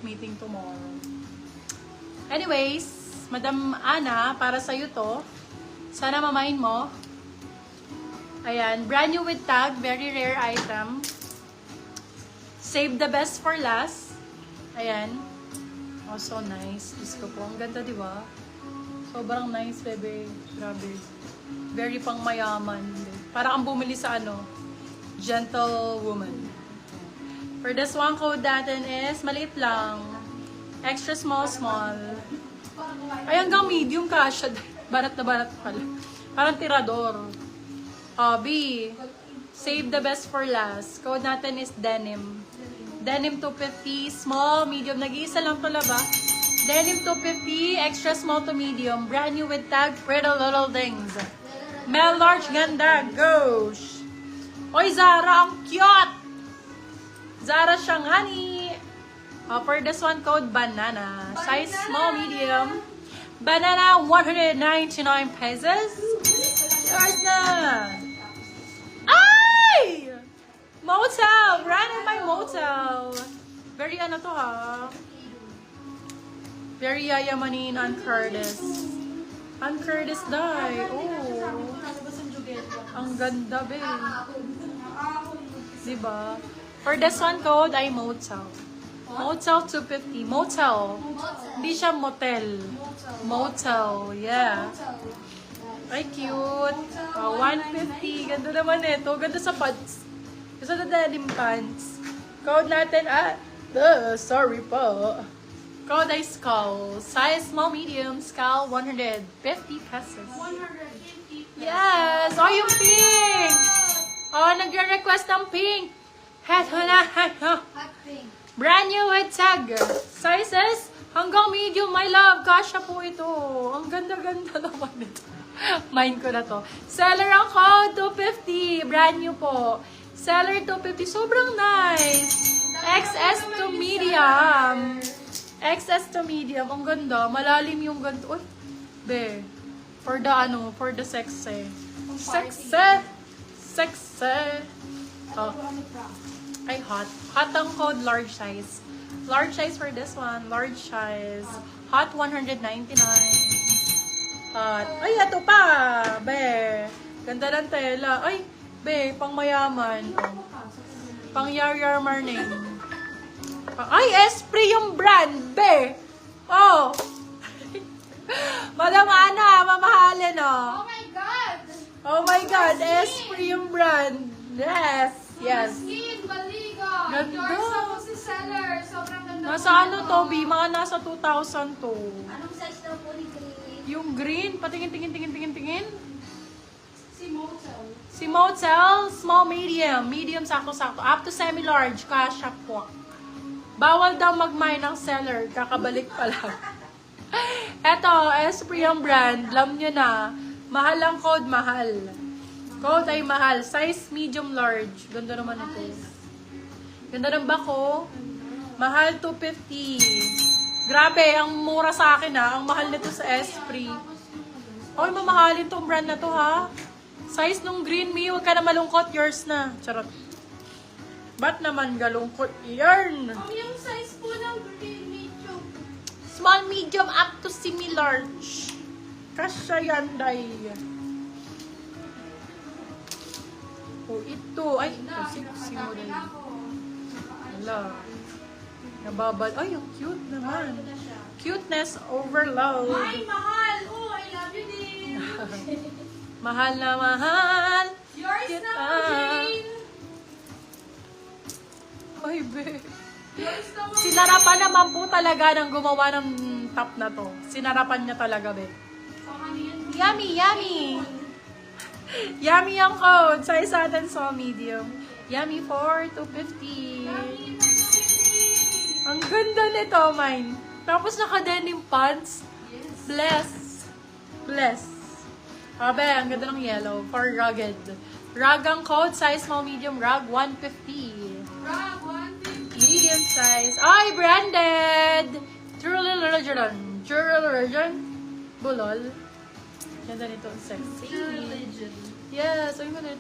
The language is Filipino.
meeting tomorrow. Anyways, Madam Ana, para sa'yo to. Sana mamain mo. Ayan, brand new with tag, very rare item. Save the best for last. Ayan. Oh, so nice. Diyos ko po. Ang ganda, di ba? Sobrang nice, bebe. Grabe. Very pang mayaman. Parang ang bumili sa ano, gentle woman. For this one, code natin is maliit lang. Extra small. Ay, hanggang medium kasha. Barat na barat pala. Parang tirador. B. Save the best for last. Code natin is denim. Denim 250, small, medium. Nag-iisa lang to laba. Denim 250, extra small to medium. Brand new with tag, pretty little things. Mel large, ganda, gosh. Oy, Zara, ang cute! Zara Shanghani. For this one, code banana. Size small, medium. Banana, 199 pesos. Yours na. Ay! Motel! Brand new my motel. Very ano to ha. Very yayamanin on Curtis. On Curtis die. Oh. Ang ganda be. Diba? For this one code ay motel. Motel 250. Motel. Hindi siya motel. Motel. Yeah. Ay, cute. 150. Ganda naman ito. Ganda sa pants. Gusto na denim pants. Code natin sorry po. Code ay skull. Size small, medium. Skull, 150 pesos. 150 pesos. Yes! Oh, yung pink! Oh, nagre-request ng pink. Heto na. Hot pink. Brand new with tag. Sizes hanggang medium, my love. Kasha po ito. Ang ganda-ganda naman ito. Mind ko na to. Seller ang code, 250. Brand new po. Seller 250. Sobrang nice. XS to medium. XS to medium. Ang ganda. Malalim yung ganito. Uy, be. For the sexy. Sexy. Oh. Ay, hot. Hot ang code, large size. Large size for this one. Large size. Hot 199. Hot. Ay, ito pa. Be. Ganda ng tela. Ay, be, pang mayaman. Oh. Pang yar-yar marning. Ay, Esprit yung brand, be. Oh. Madam Ana, mamahalin, oh. Oh my God! Oh my God, Esprit yung brand. Yes. Skin, baliga. Ganda. Endorse ako si seller. Sobrang ganda. Nasa ano to, B? Mga nasa 2,000 to. Anong size daw po ni Green? Yung green, patingin. Si Motel. Si Motel, small, medium. Medium, sakto-sakto. Up to semi-large, kasha po. Bawal daw mag-mine ng seller. Kakabalik pa lang. Eto, Esprit yung brand. Alam nyo na. Mahal ang code, mahal. Code ay mahal. Size medium, large. Ganda naman ito. Ganda ng bako. Mahal, 250. Grabe, ang mura sa akin ha. Ang mahal nito sa Esprit. Oy, mamahalin tong brand na to ha. Size nung green me, huwag ka na malungkot. Yours na. Charot. Ba't naman galungkot? Yarn! Yung size po ng green medium. Small, medium, up to semi-large. Kasya yan, day. Oh, ito. Ay, sexy mo din. Wala. Nababal. Ay, ang cute naman. Cuteness overload. Ay, mahal! Oh, I love you din! Mahal na mahal. Yours Cute na, Jane! Ay, be. Yours na, Sinarapan naman po talaga ng gumawa ng top na to. Sinarapan niya talaga, be. Yummy! Yummy ang code. Size natin so medium. Yummy for 250. Ang ganda nito, mine. Tapos naka-denim pants. Bless. Abe, ang ganda ng yellow. For rugged. Rug ang code. Size small, medium, rug 150. Rag, 150. Medium size. Ay, branded! Juralijan. Bulol. Ganda nito. Sexy. Religion. Yes. Ay, ganda nito.